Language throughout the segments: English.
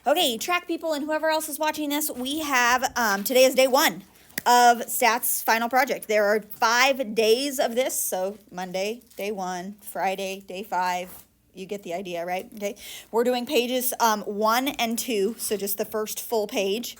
Okay, track people and whoever else is watching this, we have, today is day 1 of Stats final project. There are 5 days of this, so Monday, day 1, Friday, day 5, you get the idea, right? Okay, we're doing pages 1 and 2, so just the first full page.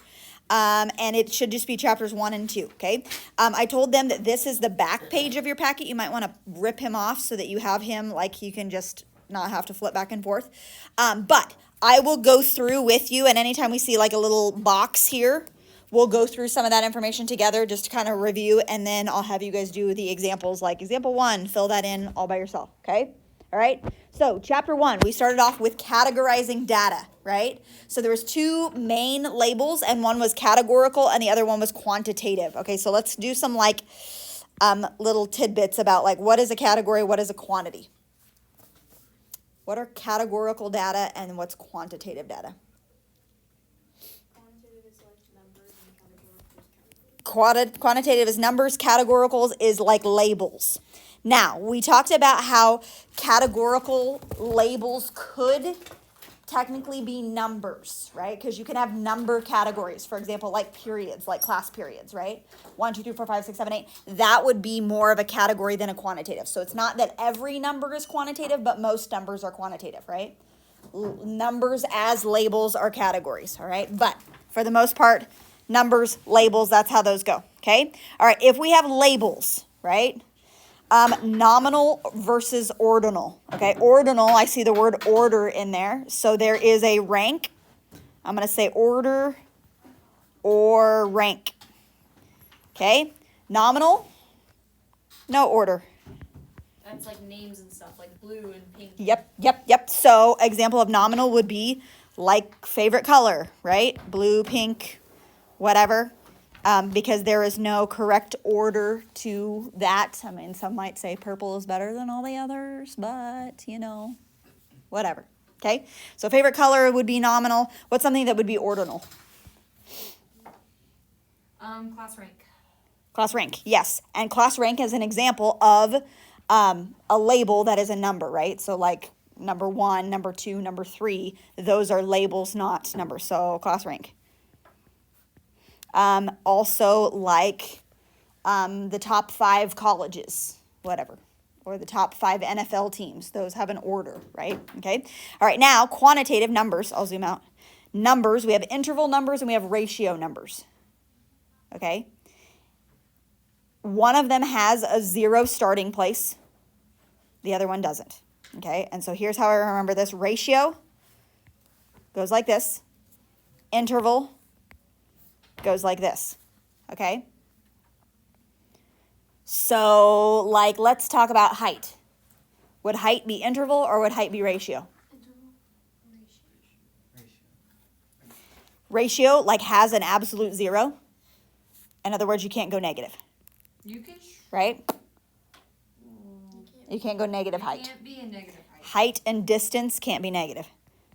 And it should just be chapters 1 and 2, okay? I told them that this is the back page of your packet. You might want to rip him off so that you have him, like, you can just not have to flip back and forth. But I will go through with you, and anytime we see like a little box here, we'll go through some of that information together just to kind of review, and then I'll have you guys do the examples, like example 1, fill that in all by yourself, okay? All right, so chapter 1, we started off with categorizing data, right? So there was 2 main labels, and one was categorical and the other one was quantitative. Okay, so let's do some like little tidbits about like what is a category, what is a quantity. What are categorical data and what's quantitative data? Quantitative is like numbers and categorical is categories. Quantitative is numbers, categoricals is like labels. Now, we talked about how categorical labels could technically be numbers, right? Because you can have number categories, for example, like periods, like class periods, right? 1, 2, 3, 4, 5, 6, 7, 8. That would be more of a category than a quantitative. So it's not that every number is quantitative, but most numbers are quantitative, right? Numbers as labels are categories, all right? But for the most part, numbers, labels, that's how those go, okay? All right, if we have labels, right? Nominal versus ordinal. Okay, ordinal, I see the word order in there. So there is a rank. I'm going to say order or rank. Okay, nominal, no order. That's like names and stuff, like blue and pink. Yep. So example of nominal would be like favorite color, right? Blue, pink, whatever. Because there is no correct order to that. I mean, some might say purple is better than all the others, but, you know, whatever. Okay? So favorite color would be nominal. What's something that would be ordinal? Class rank. Class rank, yes. And class rank is an example of a label that is a number, right? So like number 1, number 2, number 3, those are labels, not numbers. So class rank. Also like the top 5 colleges, whatever, or the top 5 NFL teams. Those have an order, right? Okay. All right. Now quantitative numbers. I'll zoom out. Numbers. We have interval numbers and we have ratio numbers. Okay. One of them has a 0 starting place. The other one doesn't. Okay. And so here's how I remember this. Ratio goes like this. Interval goes like this, okay? So, like, let's talk about height. Would height be interval or would height be ratio? Ratio, like, has an absolute 0. In other words, you can't go negative, You can. right? You can't go negative height. Can't be a negative height. Height and distance can't be negative.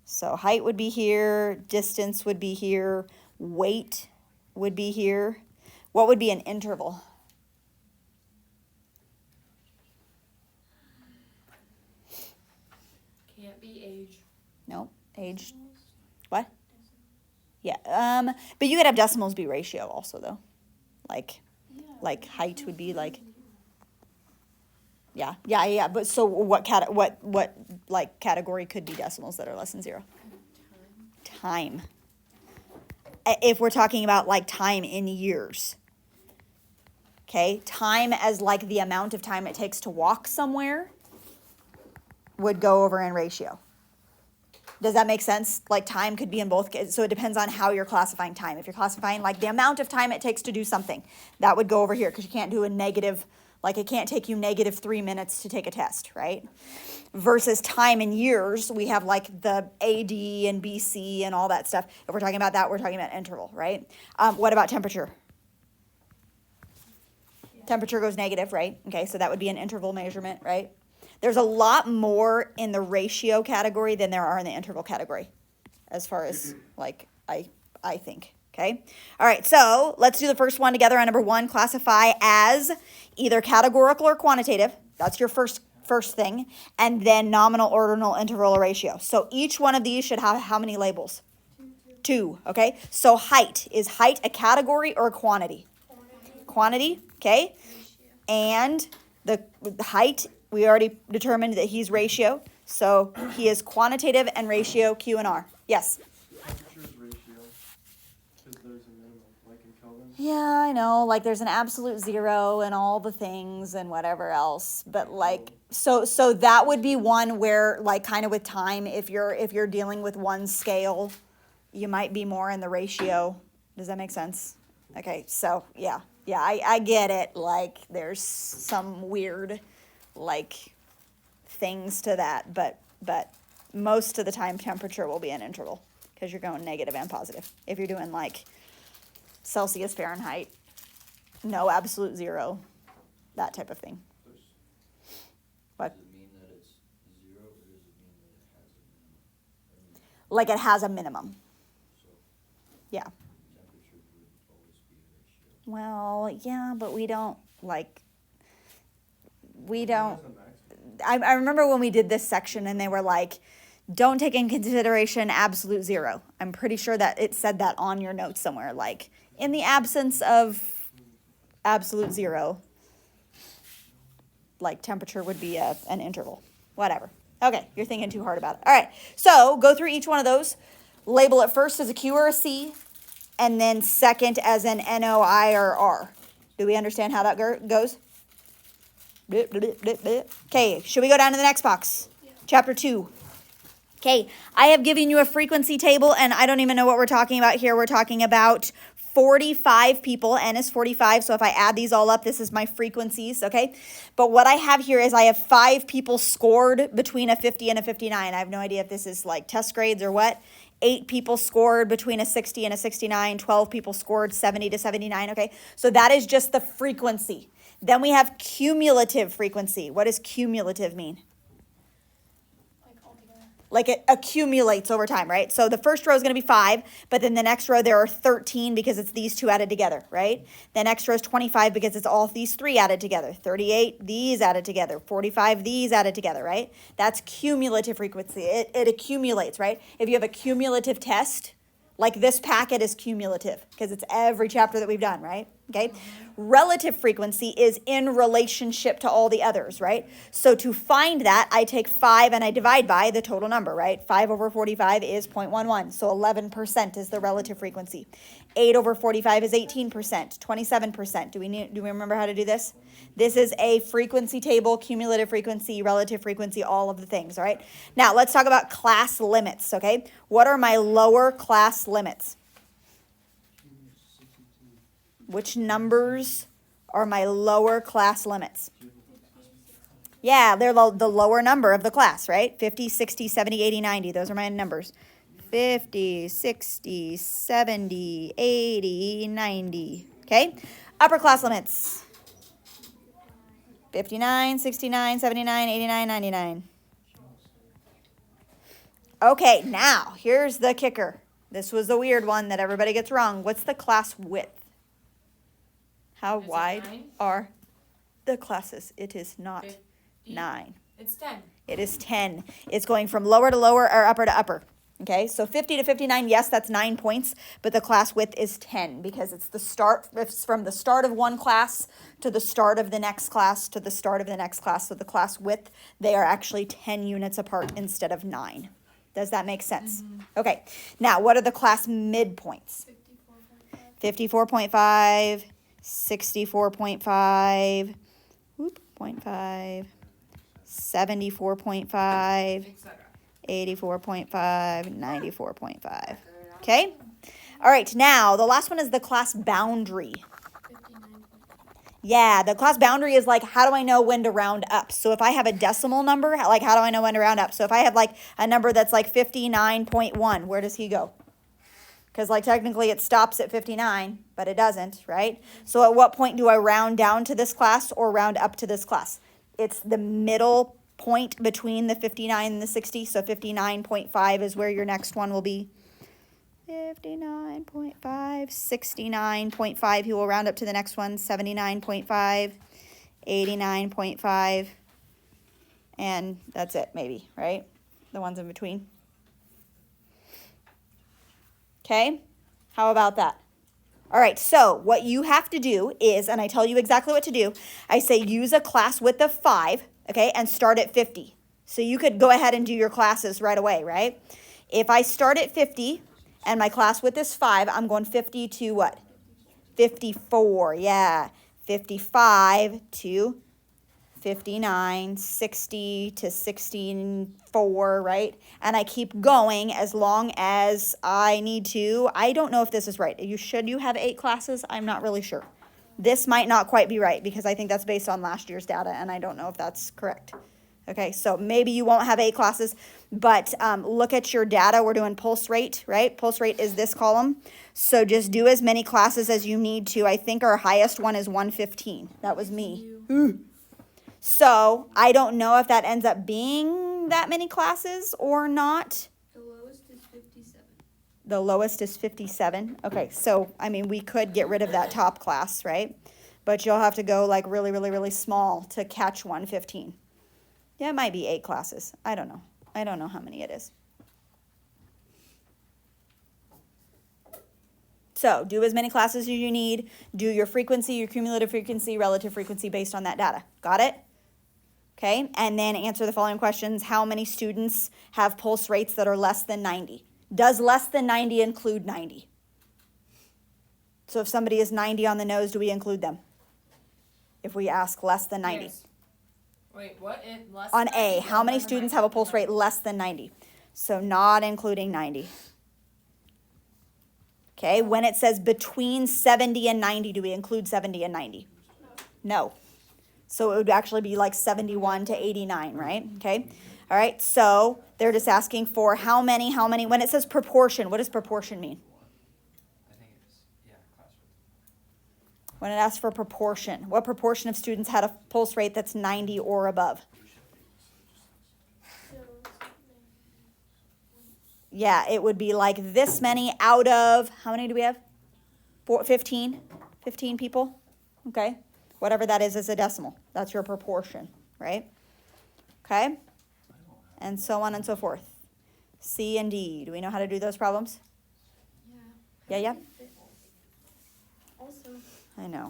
So height would be here, distance would be here, weight would be here. What would be an interval? Can't be age. No, age. What? Yeah. But you could have decimals be ratio also though. Like height would be like. Yeah. But so what like category could be decimals that are less than 0? Time. If we're talking about like time in years. Okay, time as like the amount of time it takes to walk somewhere would go over in ratio. Does that make sense? Like time could be in both, so it depends on how you're classifying time. If you're classifying like the amount of time it takes to do something, that would go over here because you can't do a negative, like it can't take you negative 3 minutes to take a test, right? Versus time in years, we have like the AD and BC and all that stuff. If we're talking about that, we're talking about interval, right? What about temperature? Yeah. Temperature goes negative, right? Okay, so that would be an interval measurement, right? There's a lot more in the ratio category than there are in the interval category, as far as like I think. Okay. All right. So let's do the first one together on number 1. Classify as either categorical or quantitative. That's your first thing. And then nominal, ordinal, interval, or ratio. So each one of these should have how many labels? 2, okay? So height, is height a category or a quantity? Quantity, okay? And the height, we already determined that he's ratio. So he is quantitative and ratio Q and R. Yes? Temperature's ratio, because there's a minimum, like in Kelvin. Yeah, I know, like there's an absolute zero and all the things and whatever else, but like so that would be one where like kind of with time, if you're dealing with one scale, you might be more in the ratio. Does that make sense? Okay, so yeah, I get it. Like there's some weird like things to that, but most of the time temperature will be an interval because you're going negative and positive. If you're doing like Celsius, Fahrenheit, no absolute zero, that type of thing. What? Does it mean that it's 0 or does it mean that it has a minimum? Like it has a minimum. So Yeah. temperature would always be a ratio. Well, yeah, but we don't like, we It don't. has a maximum. I remember when we did this section and they were like, don't take in consideration absolute zero. I'm pretty sure that it said that on your notes somewhere, like in the absence of absolute zero, like temperature would be an interval, whatever. Okay, you're thinking too hard about it. All right, so go through each one of those, label it first as a Q or a C, and then second as an N, O, I, or R. Do we understand how that goes? Okay, should we go down to the next box? Yeah. Chapter 2. Okay, I have given you a frequency table, and I don't even know what we're talking about here. We're talking about 45 people. N is 45, so if I add these all up, this is my frequencies, okay? But what I have here is I have 5 people scored between a 50 and a 59. I have no idea if this is like test grades or what. 8 people scored between a 60 and a 69. 12 people scored 70 to 79, okay? So that is just the frequency. Then we have cumulative frequency. What does cumulative mean? Like altogether. Like it accumulates over time, right? So the first row is going to be 5, but then the next row there are 13 because it's these two added together, right? The next row is 25 because it's all these 3 added together. 38, these added together. 45, these added together, right? That's cumulative frequency. It accumulates, right? If you have a cumulative test, like this packet is cumulative because it's every chapter that we've done, right? Okay. Relative frequency is in relationship to all the others, right? So to find that, I take 5 and I divide by the total number, right? 5 over 45 is 0.11. So 11% is the relative frequency. 8 over 45 is 18%, 27%. Do we remember how to do this? This is a frequency table, cumulative frequency, relative frequency, all of the things, all right? Now let's talk about class limits, okay? What are my lower class limits? Which numbers are my lower class limits? Yeah, they're the lower number of the class, right? 50, 60, 70, 80, 90. Those are my numbers. 50, 60, 70, 80, 90. Okay? Upper class limits. 59, 69, 79, 89, 99. Okay, now, here's the kicker. This was the weird one that everybody gets wrong. What's the class width? How Is it wide 9? are the classes? It is not 50? 9. It's 10. It is 10. It's going from lower to lower or upper to upper. Okay, so 50 to 59, yes, that's 9 points, but the class width is 10 because it's from the start of one class to the start of the next class to the start of the next class. So the class width, they are actually 10 units apart instead of 9. Does that make sense? Okay, now what are the class midpoints? 54.5. 54.5, 64.5, 0.5, 74.5, Etc. 84.5, 94.5. Okay? All right, now the last one is the class boundary. 59.5. Yeah, the class boundary is like, how do I know when to round up? So if I have a decimal number, like, how do I know when to round up? So if I have like a number that's like 59.1, where does he go? Because like technically it stops at 59, but it doesn't, right? So at what point do I round down to this class or round up to this class? It's the middle point between the 59 and the 60. So 59.5 is where your next one will be. 59.5, 69.5. He will round up to the next one. 79.5, 89.5. And that's it, maybe, right? The ones in between. Okay? How about that? All right, so what you have to do is, and I tell you exactly what to do, I say use a class width of 5, okay, and start at 50. So you could go ahead and do your classes right away, right? If I start at 50 and my class width is 5, I'm going 50 to what? 54, yeah. 55 to 59, 60 to 64, right? And I keep going as long as I need to. I don't know if this is right. Should you have 8 classes? I'm not really sure. This might not quite be right because I think that's based on last year's data and I don't know if that's correct. Okay, so maybe you won't have 8 classes, but look at your data. We're doing pulse rate, right? Pulse rate is this column. So just do as many classes as you need to. I think our highest one is 115. That was me. So I don't know if that ends up being that many classes or not. The lowest is 57. The lowest is 57. Okay, so I mean, we could get rid of that top class, right? But you'll have to go like really, really, really small to catch 115. Yeah, it might be 8 classes. I don't know. I don't know how many it is. So do as many classes as you need. Do your frequency, your cumulative frequency, relative frequency based on that data. Got it? Okay, and then answer the following questions. How many students have pulse rates that are less than 90? Does less than 90 include 90? So if somebody is 90 on the nose, do we include them? If we ask less than 90. Yes. Wait, what? Less On than A, 90? how many Never students mind. have a pulse rate less than 90? So not including 90. Okay, when it says between 70 and 90, do we include 70 and 90? No. So it would actually be like 71 to 89, right? Okay. All right. So they're just asking for how many, when it says proportion, what does proportion mean? I think it's, yeah, class width. When it asks for proportion, what proportion of students had a pulse rate that's 90 or above? So Yeah, it would be like this many out of, how many do we have? 15? 15 people? Okay. Whatever that is a decimal. That's your proportion, right? Okay. And so on and so forth. C and D. Do we know how to do those problems? yeah. Yeah. Also, I know.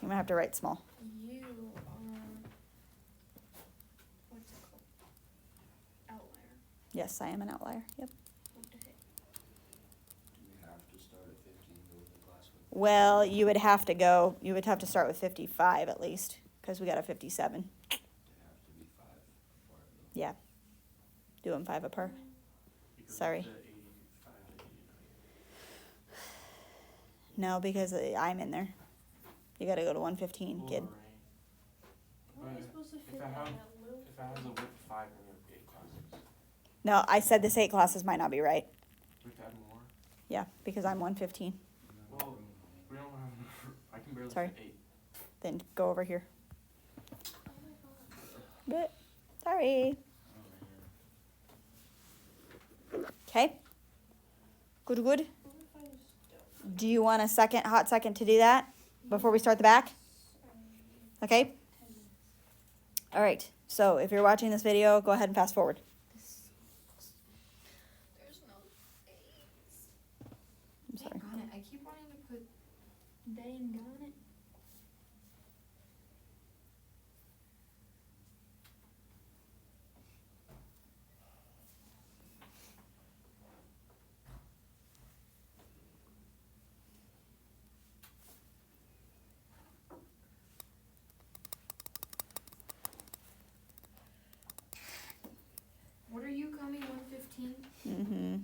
You might have to write small. you are what's it called? Outlier. Yes, I am an outlier. Yep. What the heck? Do we have to start at 15 to go with the class width? Well, you would have to start with 55 at least, because we got a 57. They have to be 5 before I go. Yeah. Do them 5 a per. You could Sorry. put the 85 to 89. No, because I'm in there. You got to go to 115, kid. Right. How am I But supposed to if fit I that have- in Lou? If it has a width of 5, then you have 8 classes. No, I said this 8 classes might not be right. We have to add more. Yeah, because I'm 115. Well, we don't have enough. I can barely Sorry. fit 8. Then go over here. Oh my god. But, sorry. Oh, man. Okay. Good, good. What if I just don't? Do you want a hot second to do that before we start the back? Okay. 10 minutes. All right. So if you're watching this video, go ahead and fast forward. There's no A's. I'm sorry. Dang on it. I keep wanting to put dang on it. What are you coming 115? Mm-hmm.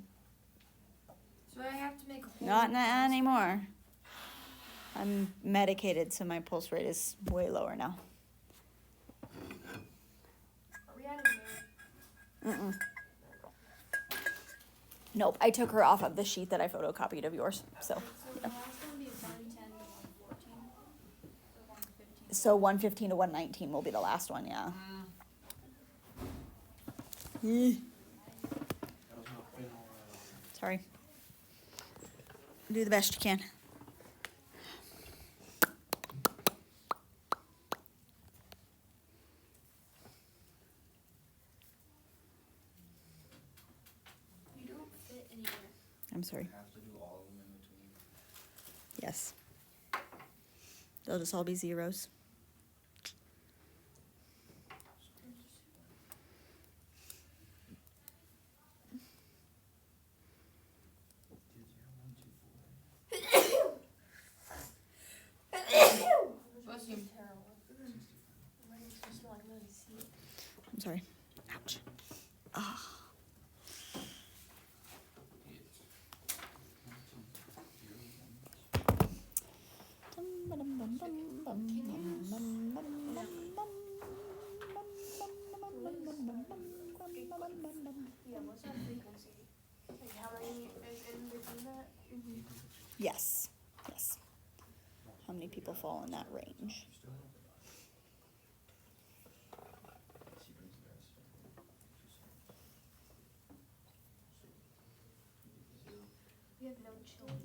So I have to make a whole Not new class? anymore. I'm medicated, so my pulse rate is way lower now. Are we adding there? Mm-mm. Nope, I took her off of the sheet that I photocopied of yours. So, So yeah. the last one be 110 to 114? Or 115? So 115 to 119 will be the last one, yeah. That was not been all right. Sorry. Do the best you can. You don't fit anywhere. I'm sorry. Have to do all of them in between. Yes. They'll just all be zeros. Bless you. I'm sorry. Ouch. Ah. Yeah, what's our frequency? Like how many is in between that? Yes. Yes. How many people fall in that range? We have no chili.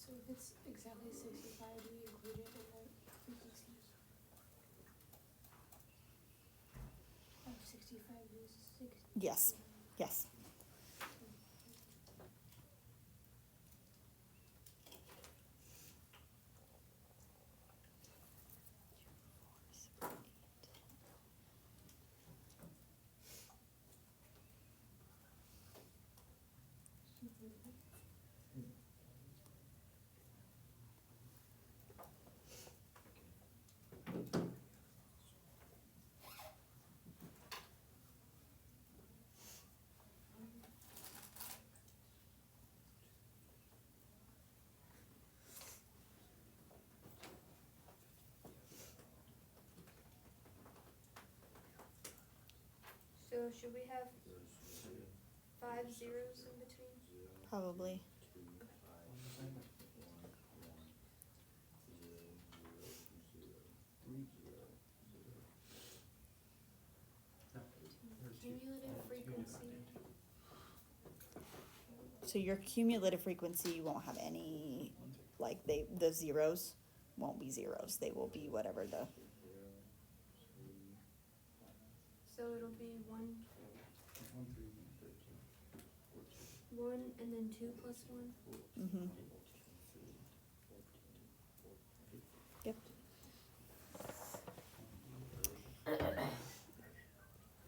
So if it's exactly 65, do we include it in the frequency? 65 is 60. Yes. Yes. So should we have 5 zeros in between? Probably. Cumulative frequency. So your cumulative frequency won't have any, like the zeros won't be zeros. They will be whatever the, So it'll be 1, 1 and then 2 plus 1. mm-hmm. Yep. I don't know if I have cumulative frequency.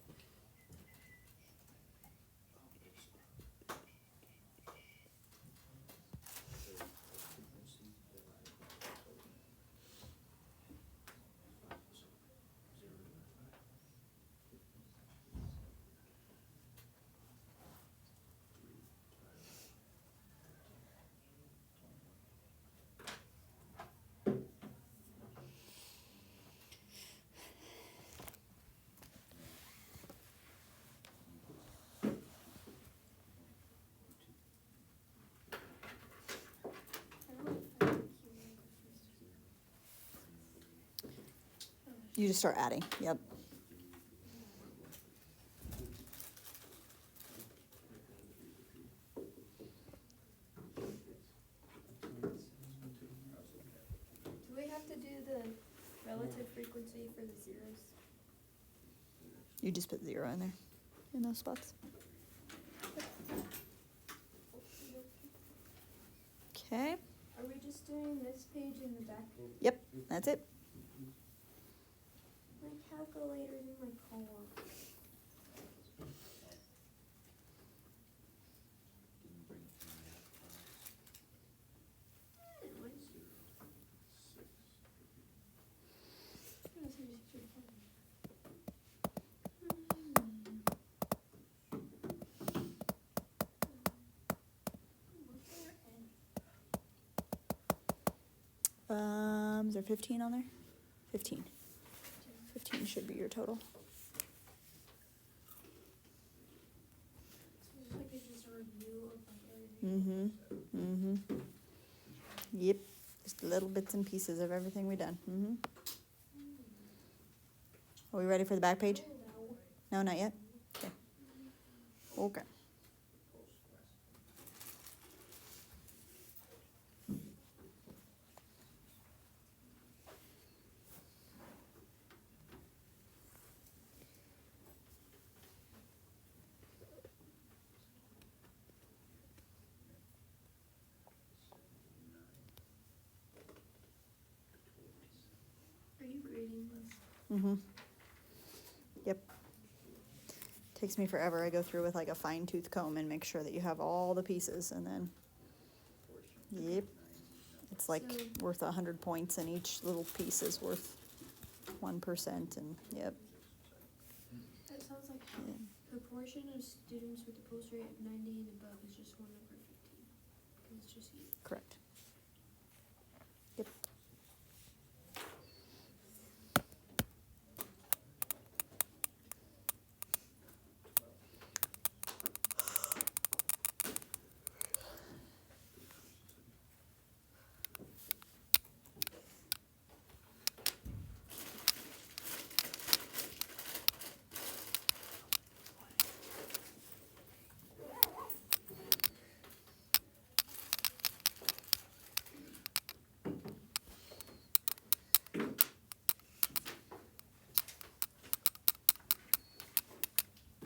You just start adding. Yep. Do we have to do the relative frequency for the zeros? You just put zero in there, in those spots. Okay. Are we just doing this page in the back? Yep. That's it. My calculator's in my car. Is there 15 on there? 15. 15 should be your total. view of like everything. Yep. Just little bits and pieces of everything we've done. Are we ready for the back page? No, not yet. Okay. Okay. Are you reading this? Yep. Takes me forever. I go through with like a fine tooth comb and make sure that you have all the pieces, and then yep, it's like So- worth 100 points, and each little piece is worth 1%, and yep. That sounds like proportion of students with a pulse rate of 90 and above is just 1/15. Because it's just you. Correct. Yep.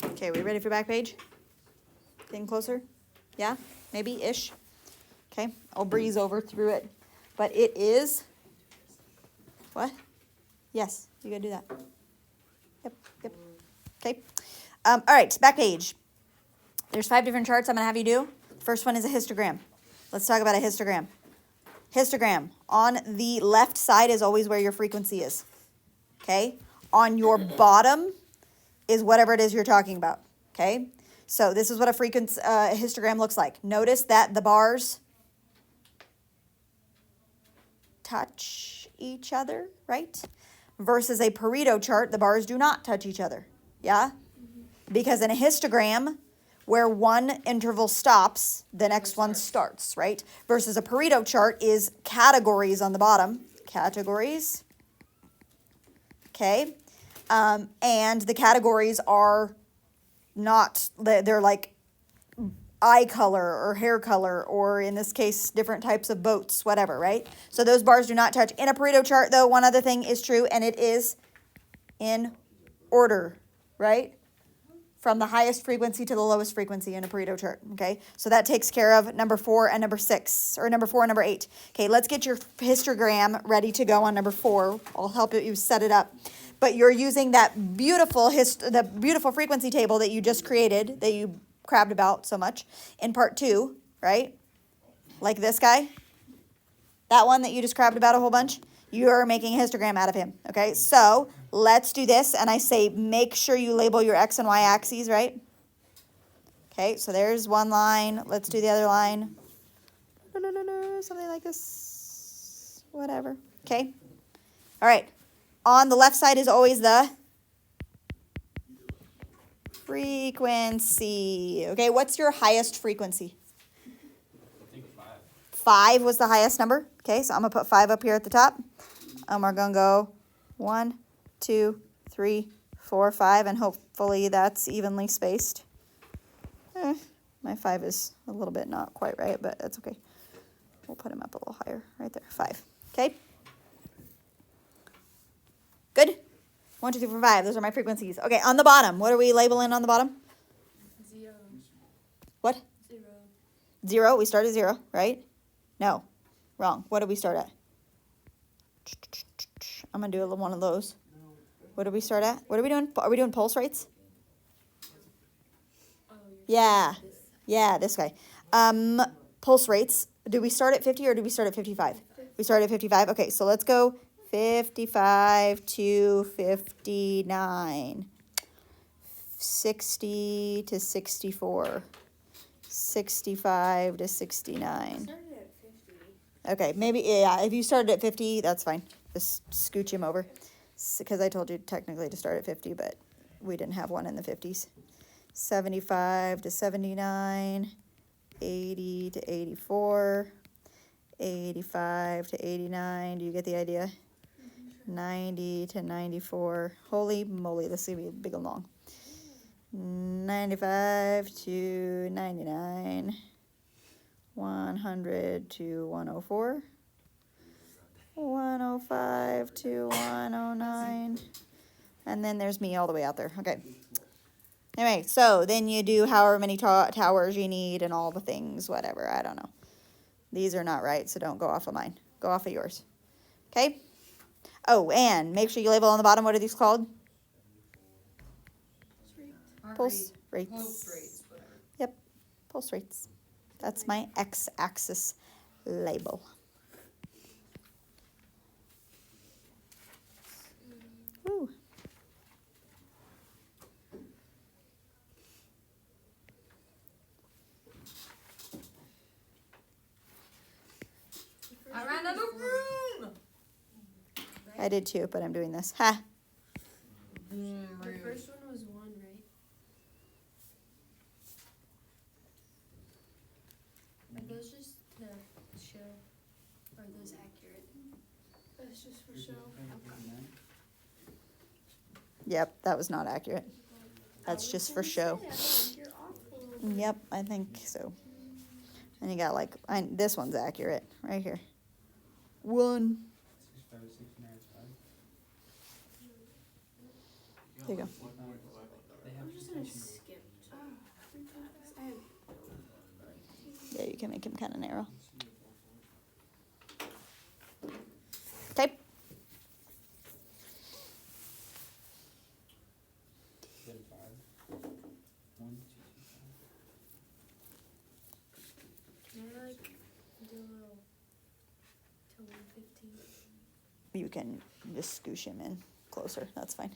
Okay, we ready for back page? Getting closer? Yeah? Maybe ish? Okay, I'll breeze over through it. But it is, what? Yes, you gotta do that. Yep. Okay. All right, back page. There's 5 different charts I'm gonna have you do. First one is a histogram. Let's talk about a histogram. Histogram. On the left side is always where your frequency is. Okay? On your bottom is whatever it is you're talking about. Okay? So this is what a frequency histogram looks like. Notice that the bars touch each other, right? Versus a Pareto chart, the bars do not touch each other. Yeah? Because in a histogram, where one interval stops, the next one starts, right? Versus a Pareto chart is categories on the bottom. Categories. Okay? And the categories are not, they're like eye color or hair color, or in this case, different types of boats, whatever, right? So those bars do not touch. In a Pareto chart, though, one other thing is true, and it is in order, right? From the highest frequency to the lowest frequency in a Pareto chart, okay? So that takes care of number 4 and number 6, or number 4 and number 8. Okay, let's get your histogram ready to go on number 4. I'll help you set it up. But you're using that beautiful the beautiful frequency table that you just created, that you crabbed about so much in part 2, right? Like this guy. That one that you just crabbed about a whole bunch. You're making a histogram out of him, okay? So let's do this, and I say make sure you label your X and Y axes, right? Okay, so there's one line. Let's do the other line. Something like this. Whatever, okay? All right. On the left side is always the frequency. Okay, what's your highest frequency? I think 5. 5 was the highest number. Okay, so I'm going to put 5 up here at the top. And we're going to go 1, 2, 3, 4, 5, and hopefully that's evenly spaced. My 5 is a little bit not quite right, but that's okay. We'll put him up a little higher right there. 5. Okay? Good? 1, 2, 3, 4, 5. Those are my frequencies. Okay, on the bottom, what are we labeling on the bottom? 0. What? 0. 0. We start at 0, right? No. Wrong. What did we start at? I'm going to do one of those. What did we start at? What are we doing? Are we doing pulse rates? Yeah. Yeah, this guy. Pulse rates. Do we start at 50 or do we start at 55? We start at 55. Okay, so let's go 55 to 59. 60 to 64. 65 to 69. Started at 50. Okay, maybe, yeah, if you started at 50, that's fine. Just scooch him over. Because I told you technically to start at 50, but we didn't have one in the 50s. 75 to 79. 80 to 84, 85 to 89. Do you get the idea? 90 to 94. Holy moly, this is gonna be big and long. 95 to 99. 100 to 104. 105 to 109. And then there's me all the way out there. Okay. Anyway, so then you do however many towers you need and all the things, whatever. I don't know. These are not right, so don't go off of mine. Go off of yours. Okay? Oh, and make sure you label on the bottom. What are these called? Heart Pulse rate, rates. pulse rates, whatever. Yep, pulse rates. That's my x-axis label. Woo. I ran out of room. I did too, but I'm doing this. Ha! The first one was 1, right? Are those just to show? Or are those accurate? That's just for show. Yep, that was not accurate. That's just for show. You're awful. Yep, I think so. And you got like, this one's accurate, right here. 1. There you go. I'm just gonna skip. I have Yeah, you can make him kind of narrow. Okay. Can I like do a little to 115? You can just scoosh him in closer. That's fine.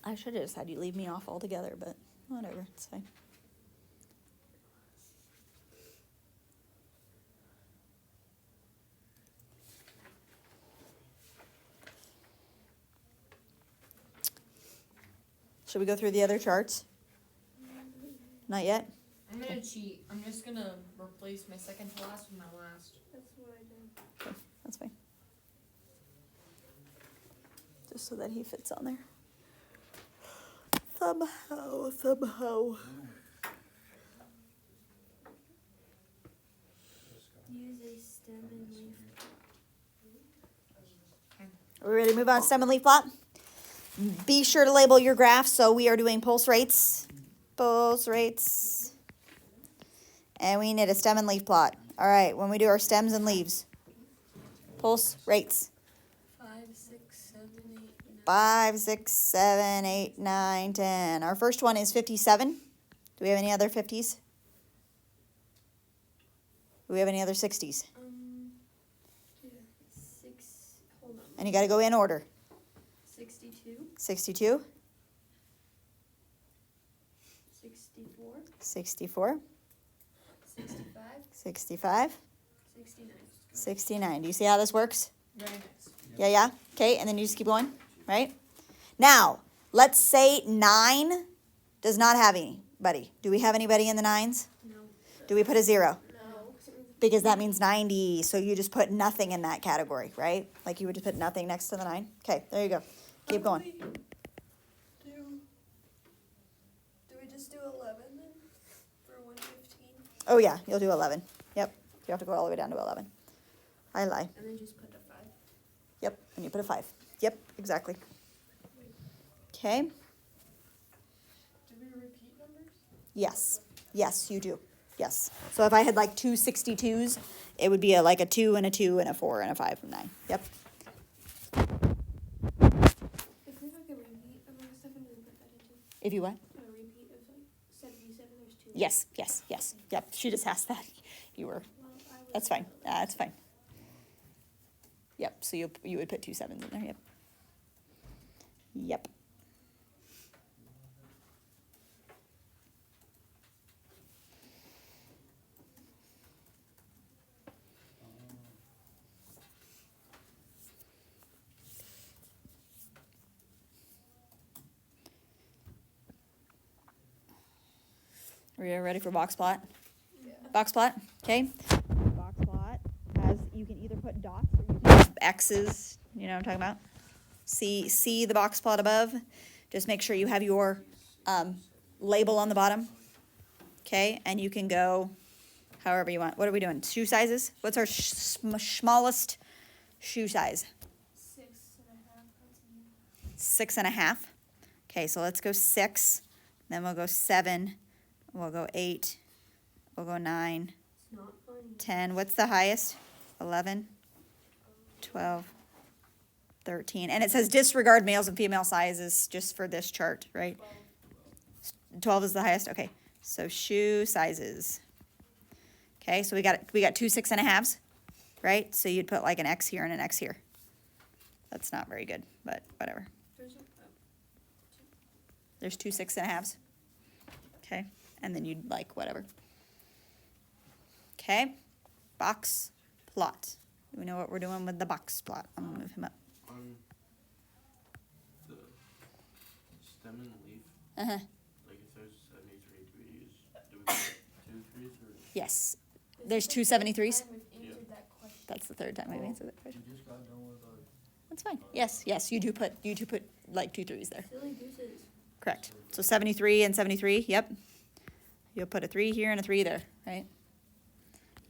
I should have just had you leave me off altogether, but whatever, it's fine. Should we go through the other charts? Not yet? I'm gonna cheat. I'm just gonna replace my second to last with my last. That's what I did. Okay, that's fine. Just so that he fits on there. Somehow. Use a stem and leaf. Are we ready to move on to stem and leaf plot? Be sure to label your graphs. So we are doing pulse rates. Pulse rates. And we need a stem and leaf plot. All right, when we do our stems and leaves. Pulse rates. 5, 6, 7, 8, 9. 5, 6, 7, 8, 9, 10. Our first one is 57. Do we have any other 50s? Do we have any other 60s? Yeah. 6. Hold on. And you got to go in order. 62. 62, 64. 64, 65. 65, 69. 69. Do you see how this works? Very nice. Yeah. Okay, and then you just keep going, right? Now, let's say 9 does not have anybody. Do we have anybody in the 9s? No. Do we put a 0? No. Because that means 90, so you just put nothing in that category, right? Like you would just put nothing next to the 9. Okay, there you go. Keep going. Do we just do 11 then? For 115? Oh yeah, you'll do 11. Yep, you have to go all the way down to 11. I lie. And then just put a 5. Yep, and you put a 5. Yep, exactly. Okay. Do we repeat numbers? Yes, you do. Yes. So if I had like 2 62s, it would be like a 2 and a 2 and a 4 and a 5 and 9. Yep. If we have like a repeat among stuff, and we put that into If you what? a repeat of like 77, there's 2. Yes. Yep. She just asked that. You were. Well, I was That's fine. That's fine. Yep. So you would put 2 7s in there. Yep. Yep. Are you ready for box plot? Yeah. Box plot, okay? Box plot has, you can either put dots or you can have X's, you know what I'm talking about? See the box plot above? Just make sure you have your, label on the bottom. Okay, and you can go however you want. What are we doing? Shoe sizes? What's our smallest shoe size? 6.5. That's me. 6.5. Okay, so let's go 6. Then we'll go 7. We'll go 8. We'll go 9. It's not funny. 10. What's the highest? 11. 12. 13. And it says disregard males and female sizes just for this chart, right? 12 is the highest? Okay. So shoe sizes. Okay, so we got 2 6.5s, right? So you'd put like an X here and an X here. That's not very good, but whatever. There's a, There's 2 6.5s. Okay, and then you'd like whatever. Okay, box plot. Do we know what we're doing with the box plot? I'm gonna move him up. On the stem and leaf, Uh-huh. like if there's 73 degrees, do we put 2 3s or? Yes, there's 2 73s. We've answered that question. That's the third time I've answered that We question. just got done with our. That's fine. Yes, you do put like 2 3s there. silly gooses. Correct. So 73 and 73, yep. You'll put a 3 here and a 3 there, right?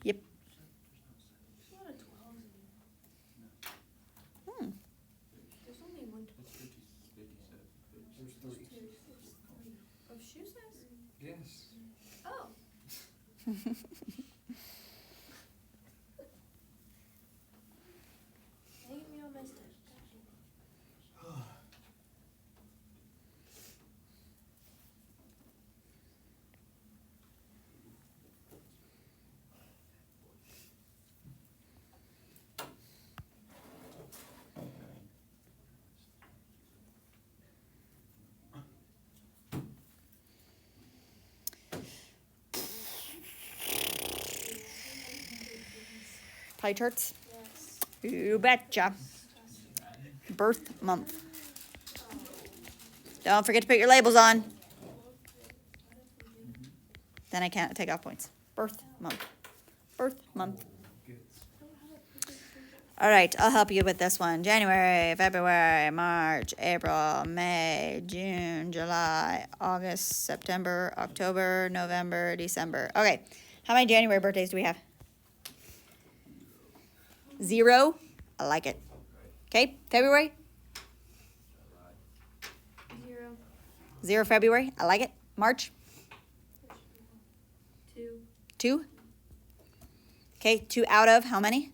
Yep. There's a lot of 12s in here. Hmm. There's only one It's 50, 57. There's There's three. two. There's 3. Of shoe size? Yes. Oh. Hanging me on my stuff. Pie charts? Yes. You betcha. Birth month. Don't forget to put your labels on. Then I can't take off points. Birth month. Birth month. All right, I'll help you with this one. January, February, March, April, May, June, July, August, September, October, November, December. Okay, how many January birthdays do we have? 0. I like it. Okay, February? 0. 0 February. I like it. March? 2. 2. Okay, 2 out of how many?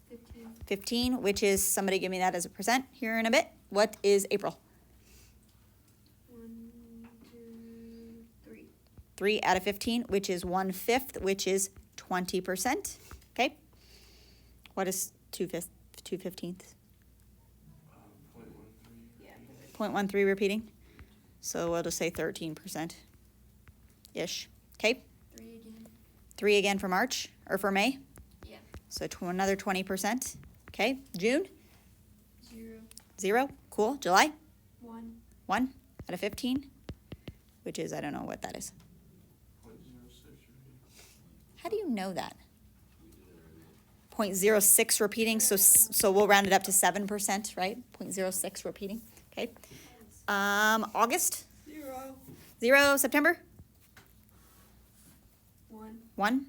15. 15, which is, somebody give me that as a percent here in a bit. What is April? 1, 2, 3. 3 out of 15, which is 1/5, which is 20%. Okay. What is 2/15? 0.13. Yeah. 0.13 repeating. So we'll just say 13% ish. Okay. 3 again. 3 again for March or for May. Yeah. So another 20%. Okay. June? 0. 0. Cool. July? 1. 1 out of 15, which is, I don't know what that is. 0.06 How do you know that? 0.06 repeating, so we'll round it up to 7%, right? 0.06 repeating, okay? August? 0. 0, September? 1. 1,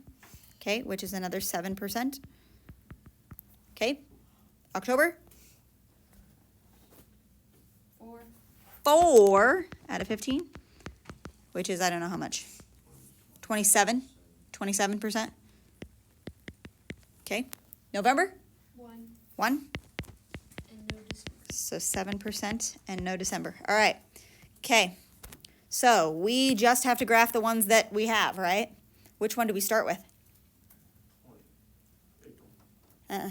okay, which is another 7%. Okay, October? 4. 4 out of 15, which is, I don't know how much. 27%. Okay, November? 1. 1. And no December. So 7% and no December. All right. Okay. So we just have to graph the ones that we have, right? Which one do we start with? April. Uh,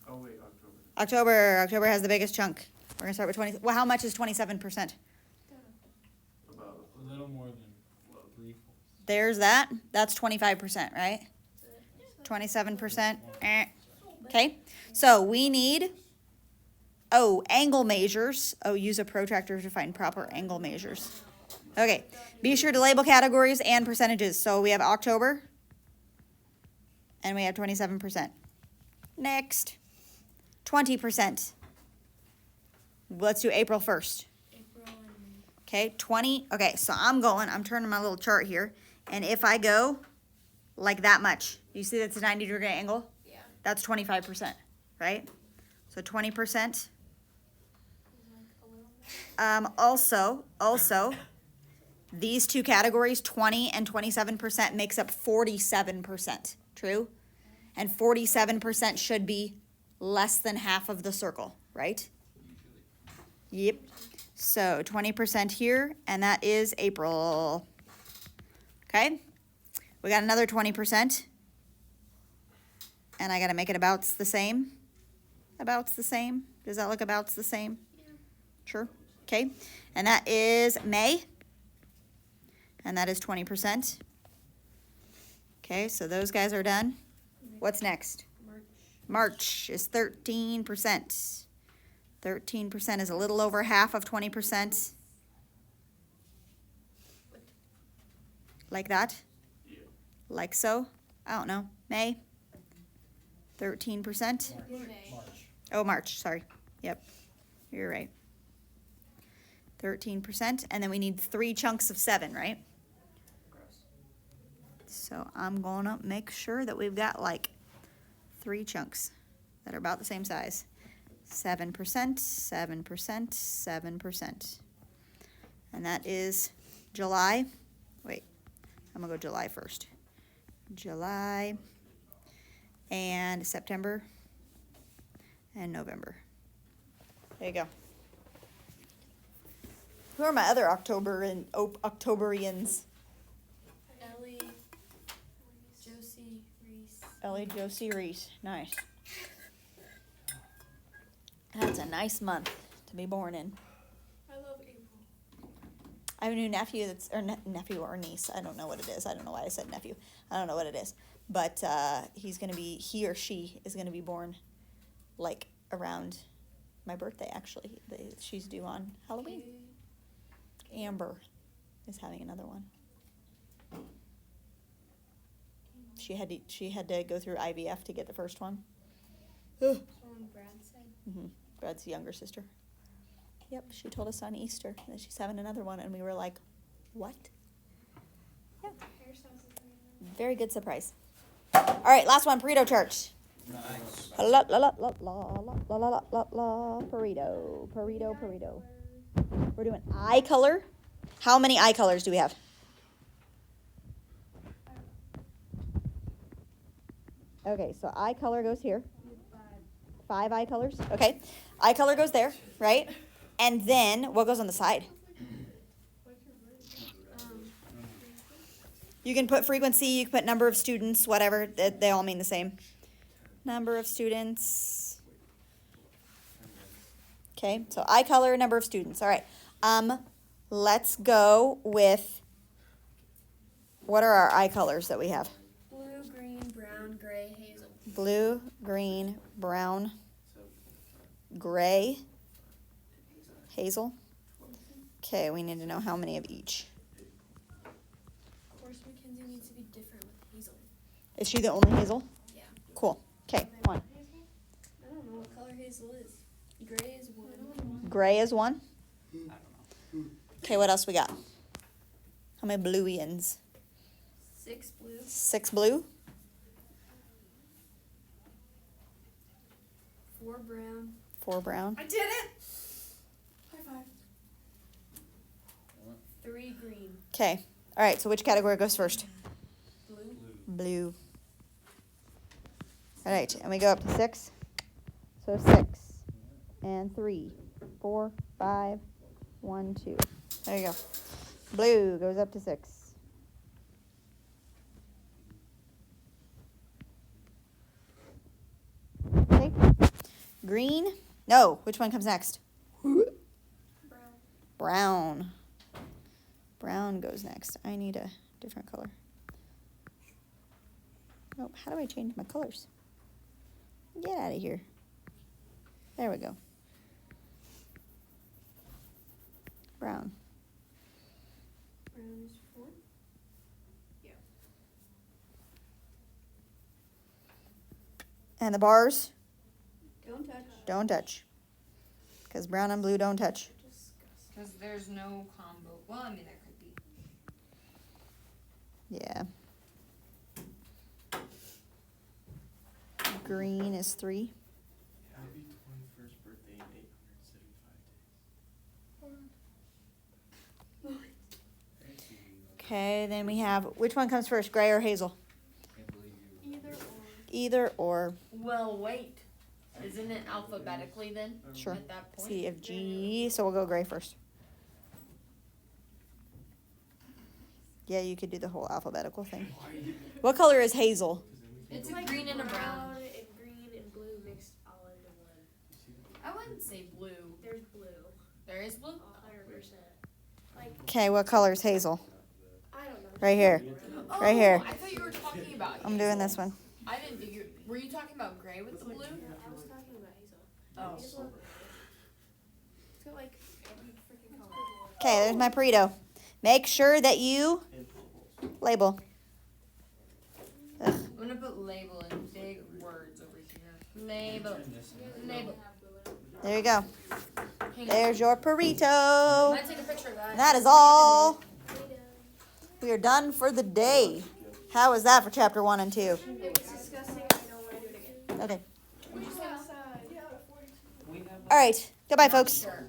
Oh wait, October. October has the biggest chunk. We're gonna start with 20. Well, how much is 27%? About A little more than 3/4. There's that. That's 25%, right? 27%. Okay. So we need, angle measures. Use a protractor to find proper angle measures. Okay, be sure to label categories and percentages. So we have October, and we have 27%. Next, 20%. Let's do April 1st. April and May. Okay, 20. Okay, so I'm turning my little chart here, and if I go like that much, you see that's a 90-degree angle? Yeah. That's 25%, right? So 20%. Also, these two categories, 20 and 27%, makes up 47%. True? And 47% should be less than half of the circle, right? Yep. So 20% here, and that is April. Okay? We got another 20%. And I gotta make it abouts the same. Abouts the same. Does that look abouts the same? Yeah. Sure. Okay. And that is May. And that is 20%. Okay, so those guys are done. What's next? March. March is 13%. 13% is a little over half of 20%. Like that? Like so? I don't know. May? 13%? May. Oh, March, sorry. Yep, you're right. 13%, and then we need 3 chunks of 7, right? Gross. So I'm gonna make sure that we've got like 3 chunks that are about the same size. 7%, 7%, 7%. And that is July. Wait, I'm gonna go July first. July and September and November. There you go. Who are my other Octoberians? Ellie, Josie, Reese. Ellie Josie Reese. Nice. That's a nice month to be born in. I love April. I have a new nephew nephew or niece. I don't know what it is. I don't know why I said nephew. I don't know what it is. But he or she is gonna be born like around my birthday actually. She's due on Halloween. Amber is having another one. She had to go through IVF to get the first one. So on Brad's side. Mm-hmm. Brad's younger sister. Yep, she told us on Easter that she's having another one, and we were like, what? Yeah, very good surprise. All right, last one, Burrito Church. Nice. La la la la la la la la la la burrito. We're doing eye color. How many eye colors do we have? Okay, so eye color goes here. 5 eye colors. Okay, eye color goes there, right? And then what goes on the side? You can put frequency. You can put number of students. Whatever. They all mean the same. Number of students. Okay, so eye color, number of students. All right. Let's go with, what are our eye colors that we have? Blue, green, brown, gray, hazel. Blue, green, brown, gray, hazel. Okay, we need to know how many of each. Of course, Mackenzie needs to be different with hazel. Is she the only hazel? Yeah. Cool. Okay, 1. I don't know what color hazel is. Gray is 1. Gray is 1. Okay, what else we got? How many blueians? 6 blue. 6 blue. 4 brown. 4 brown. I did it! High five. 3 green. Okay. All right, so which category goes first? Blue. Blue. All right, and we go up to 6. So 6 and 3, 4, 5, 1, 2. There you go. Blue goes up to 6. Okay. Green. No, which one comes next? Brown. Brown. Brown goes next. I need a different color. Oh, how do I change my colors? Get out of here. There we go. Brown. times 4. And the bars, Don't touch. don't touch. Because brown and blue don't touch. Disgusting. Because there's no combo. Well, I mean, there could be. Yeah. Green is 3. Happy 21st birthday in 875 days. Thank you. Okay, then we have, which one comes first, gray or hazel? Can't believe you. Either or. Either or. Well, wait. Isn't it alphabetically then? Sure. At that point? C, F, G. So we'll go gray first. Yeah, you could do the whole alphabetical thing. What color is hazel? It's a green and a brown. and green and blue mixed all into one. I wouldn't say blue. There's blue. There is blue? 100%. Like, Okay, what color is hazel? I don't know. Right here. Oh, Right here. I thought you were talking about I'm doing this one. I didn't think you were you talking about gray with the blue? I was talking about hazel. Oh. Hazel. It's got like every freaking color. Okay, there's my burrito. Make sure that you And bubbles. label. Ugh. I'm gonna put label in big words over here. Label. Label. There you go. Hang on. There's your I'm burrito. gonna take a picture of that. And that is all. Play-Doh. We are done for the day. How was that for chapter 1 and 2? It was disgusting. I don't want to do it again. Okay. What'd you say? Outside. All right. Goodbye, folks. Sure.